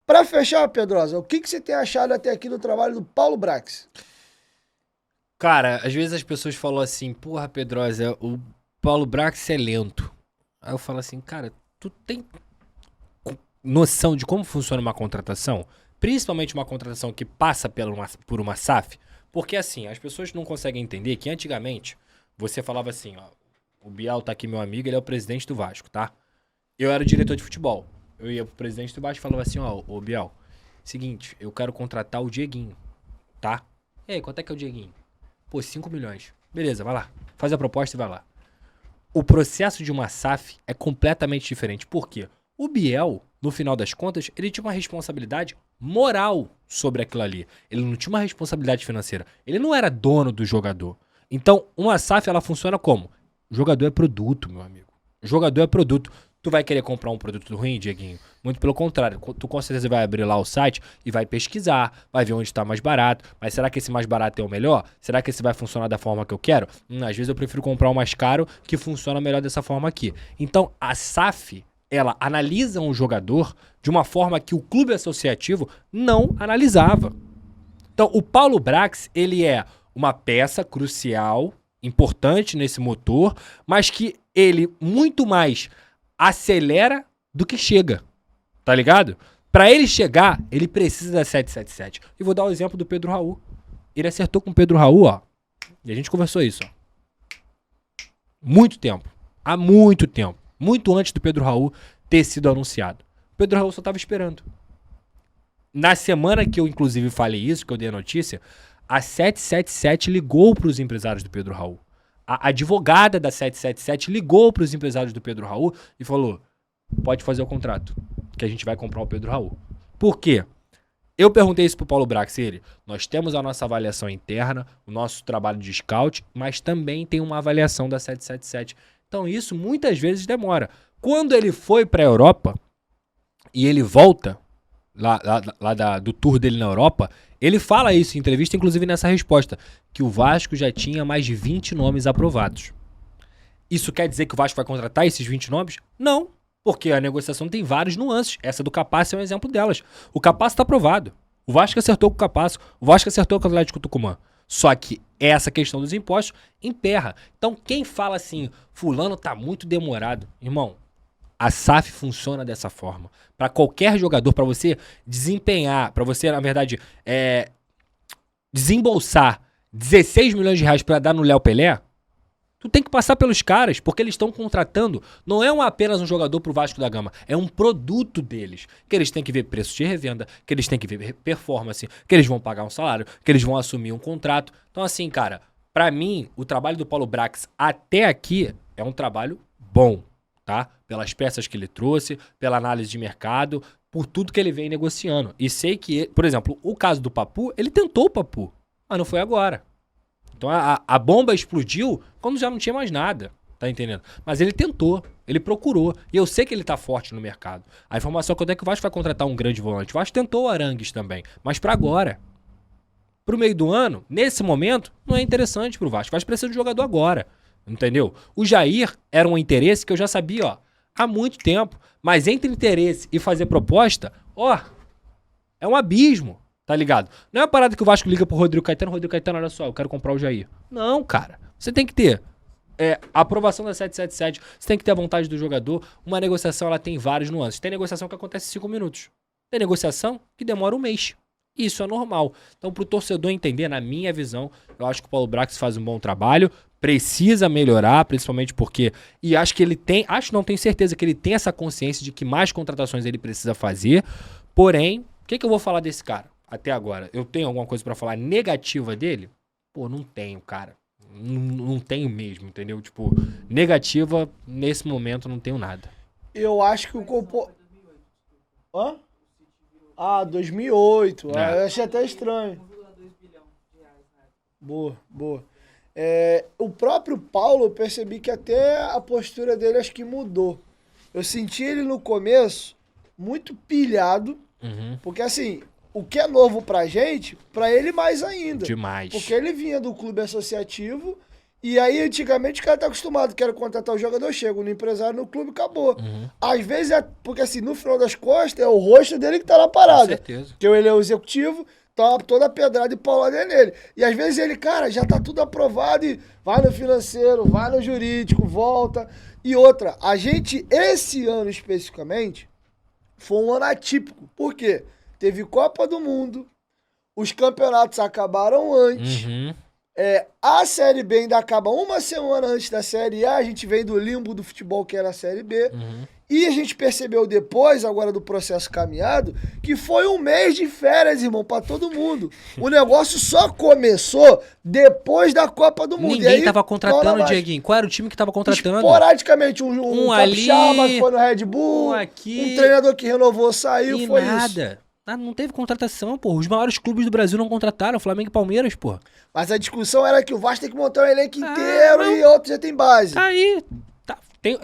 Pra fechar, Pedrosa, o que você tem achado até aqui do trabalho do Paulo Brax? Cara, às vezes as pessoas falam assim, porra, Pedrosa, o Paulo Brax é lento. Aí eu falo assim, cara, tu tem noção de como funciona uma contratação? Principalmente uma contratação que passa por uma SAF? Porque assim, as pessoas não conseguem entender que antigamente você falava assim, ó, o Bial tá aqui, meu amigo, ele é o presidente do Vasco, tá? Eu era o diretor de futebol. Eu ia pro presidente do Vasco e falava assim, ó, ô Bial, seguinte, eu quero contratar o Dieguinho, tá? E aí, quanto é que é o Dieguinho? Pô, 5 milhões. Beleza, vai lá. Faz a proposta e vai lá. O processo de uma SAF é completamente diferente. Por quê? O Biel, no final das contas, ele tinha uma responsabilidade moral sobre aquilo ali. Ele não tinha uma responsabilidade financeira. Ele não era dono do jogador. Então, uma SAF, ela funciona como? O jogador é produto, meu amigo. O jogador é produto. Tu vai querer comprar um produto ruim, Dieguinho? Muito pelo contrário. Tu com certeza vai abrir lá o site e vai pesquisar, vai ver onde está mais barato. Mas será que esse mais barato é o melhor? Será que esse vai funcionar da forma que eu quero? Às vezes eu prefiro comprar o mais caro que funciona melhor dessa forma aqui. Então, a SAF, ela analisa um jogador de uma forma que o clube associativo não analisava. Então, o Paulo Brax, ele é uma peça crucial, importante nesse motor, mas que ele muito mais acelera do que chega, tá ligado? Pra ele chegar, ele precisa da 777. E vou dar o exemplo do Pedro Raul. Ele acertou com o Pedro Raul, ó. E a gente conversou isso, ó. Muito tempo. Há muito tempo. Muito antes do Pedro Raul ter sido anunciado. O Pedro Raul só tava esperando. Na semana que eu, inclusive, falei isso, que eu dei a notícia, a 777 ligou pros empresários do Pedro Raul. A advogada da 777 ligou para os empresários do Pedro Raul e falou, pode fazer o contrato, que a gente vai comprar o Pedro Raul. Por quê? Eu perguntei isso pro Paulo Brax e ele, nós temos a nossa avaliação interna, o nosso trabalho de scout, mas também tem uma avaliação da 777. Então isso muitas vezes demora. Quando ele foi para a Europa e ele volta do tour dele na Europa, ele fala isso em entrevista, inclusive nessa resposta, que o Vasco já tinha mais de 20 nomes aprovados. Isso quer dizer que o Vasco vai contratar esses 20 nomes? Não, porque a negociação tem várias nuances. Essa do Capasso é um exemplo delas. O Capasso está aprovado. O Vasco acertou com o Capasso. O Vasco acertou com o Atlético Tucumã. Só que essa questão dos impostos emperra. Então quem fala assim, fulano tá muito demorado, irmão, a SAF funciona dessa forma. Para qualquer jogador, para você desempenhar, para você, na verdade, desembolsar 16 milhões de reais para dar no Léo Pelé, tu tem que passar pelos caras, porque eles estão contratando, não é apenas um jogador pro Vasco da Gama, é um produto deles. Que eles têm que ver preço de revenda, que eles têm que ver performance, que eles vão pagar um salário, que eles vão assumir um contrato. Então assim, cara, pra mim, o trabalho do Paulo Brax até aqui é um trabalho bom, tá? Pelas peças que ele trouxe, pela análise de mercado, por tudo que ele vem negociando. E sei que, por exemplo, o caso do Papu, ele tentou o Papu, mas não foi agora. Então a bomba explodiu quando já não tinha mais nada, tá entendendo? Mas ele tentou, ele procurou. E eu sei que ele tá forte no mercado. A informação é que o Vasco vai contratar um grande volante. O Vasco tentou o Arangues também, mas pra agora. Pro meio do ano, nesse momento, não é interessante pro Vasco. O Vasco precisa de um jogador agora, entendeu? O Jair era um interesse que eu já sabia, ó, há muito tempo. Mas entre interesse e fazer proposta, ó, é um abismo. Tá ligado? Não é uma parada que o Vasco liga pro Rodrigo Caetano, olha só, eu quero comprar o Jair. Não, cara. Você tem que ter a aprovação da 777, você tem que ter a vontade do jogador. Uma negociação, ela tem vários nuances. Tem negociação que acontece em 5 minutos. Tem negociação que demora um mês. Isso é normal. Então, pro torcedor entender, na minha visão, eu acho que o Paulo Brax faz um bom trabalho, precisa melhorar, principalmente porque... E acho que ele tem... Não tenho certeza que ele tem essa consciência de que mais contratações ele precisa fazer. Porém, o que eu vou falar desse cara? Até agora, eu tenho alguma coisa pra falar negativa dele? Pô, não tenho, cara. Não tenho mesmo, entendeu? Tipo, negativa, nesse momento, não tenho nada. Eu acho que o Hã? 2008. Eu achei até estranho. Boa, boa. O próprio Paulo, eu percebi que até a postura dele acho que mudou. Eu senti ele no começo muito pilhado, porque assim... O que é novo pra gente, pra ele mais ainda. Demais. Porque ele vinha do clube associativo E aí, antigamente, o cara tá acostumado, quero contratar o jogador, chega no empresário, no clube, acabou. Às vezes é, porque assim, no final das costas, é o rosto dele que tá na parada. Com certeza. Porque ele é o executivo, tá toda a pedrada e paulada é nele. E às vezes ele, cara, já tá tudo aprovado e vai no financeiro, vai no jurídico, volta. E outra, a gente, esse ano especificamente, foi um ano atípico. Por quê? Teve Copa do Mundo, os campeonatos acabaram antes. A Série B ainda acaba uma semana antes da Série A, a gente vem do limbo do futebol que era a Série B. E a gente percebeu depois, agora do processo caminhado, que foi um mês de férias, irmão, pra todo mundo. O negócio só começou depois da Copa do Mundo. Ninguém tava contratando, Dieguinho. Qual era o time que tava contratando? Esporadicamente, um ali, Capixaba que foi no Red Bull, aqui, um treinador que renovou, saiu, foi nada. isso. Não teve contratação, pô. Os maiores clubes do Brasil não contrataram, Flamengo e Palmeiras, pô. Mas a discussão era que o Vasco tem que montar um elenco inteiro e outro já tem base. Tá aí.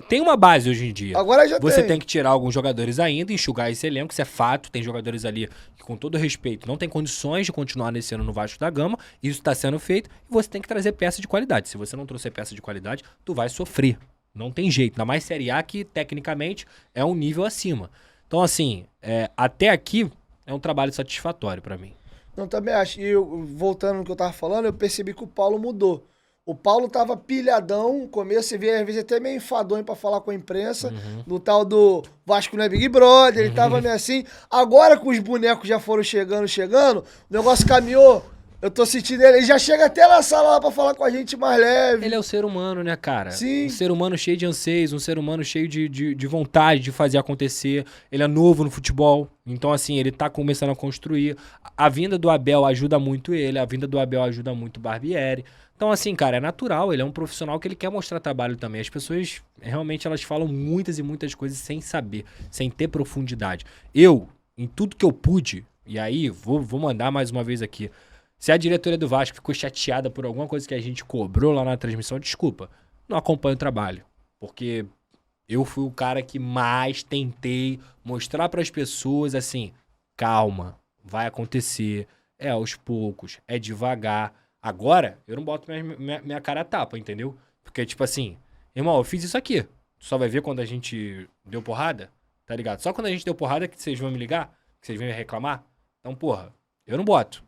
Tem uma base hoje em dia. Agora já Você tem que tirar alguns jogadores ainda, enxugar esse elenco, isso é fato. Tem jogadores ali que, com todo respeito, não tem condições de continuar nesse ano no Vasco da Gama. Isso tá sendo feito e você tem que trazer peça de qualidade. Se você não trouxer peça de qualidade, tu vai sofrer. Não tem jeito. Ainda mais Série A, que tecnicamente é um nível acima. Então, assim, até aqui é um trabalho satisfatório pra mim. Não, também acho. E voltando no que eu tava falando, eu percebi que o Paulo mudou. O Paulo tava pilhadão no começo, você via às vezes até meio enfadonho pra falar com a imprensa, no tal do Vasco não é Big Brother, ele tava meio assim. Agora que os bonecos já foram chegando, o negócio caminhou, eu tô sentindo ele já chega até na sala lá pra falar com a gente mais leve. Ele é o ser humano, né, cara? Sim. Um ser humano cheio de anseios, um ser humano cheio de vontade de fazer acontecer. Ele é novo no futebol, então assim, ele tá começando a construir. A vinda do Abel ajuda muito ele, a vinda do Abel ajuda muito o Barbieri. Então, assim, cara, é natural, ele é um profissional que ele quer mostrar trabalho também. As pessoas, realmente, elas falam muitas e muitas coisas sem saber, sem ter profundidade. Eu, em tudo que eu pude, e aí, vou mandar mais uma vez aqui, se a diretoria do Vasco ficou chateada por alguma coisa que a gente cobrou lá na transmissão, desculpa, não acompanho o trabalho. Porque eu fui o cara que mais tentei mostrar para as pessoas, assim, calma, vai acontecer, é aos poucos, é devagar. Agora, eu não boto minha cara a tapa, entendeu? Porque, tipo assim, irmão, eu fiz isso aqui. Tu só vai ver quando a gente deu porrada, tá ligado? Só quando a gente deu porrada que vocês vão me ligar, que vocês vão me reclamar. Então, porra, eu não boto,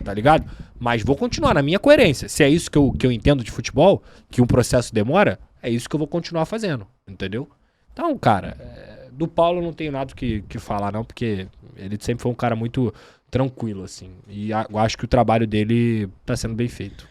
tá ligado? Mas vou continuar na minha coerência. Se é isso que eu entendo de futebol, que um processo demora, é isso que eu vou continuar fazendo, entendeu? Então, cara, do Paulo eu não tenho nada que falar, não, porque ele sempre foi um cara muito tranquilo, assim. E eu acho que o trabalho dele tá sendo bem feito.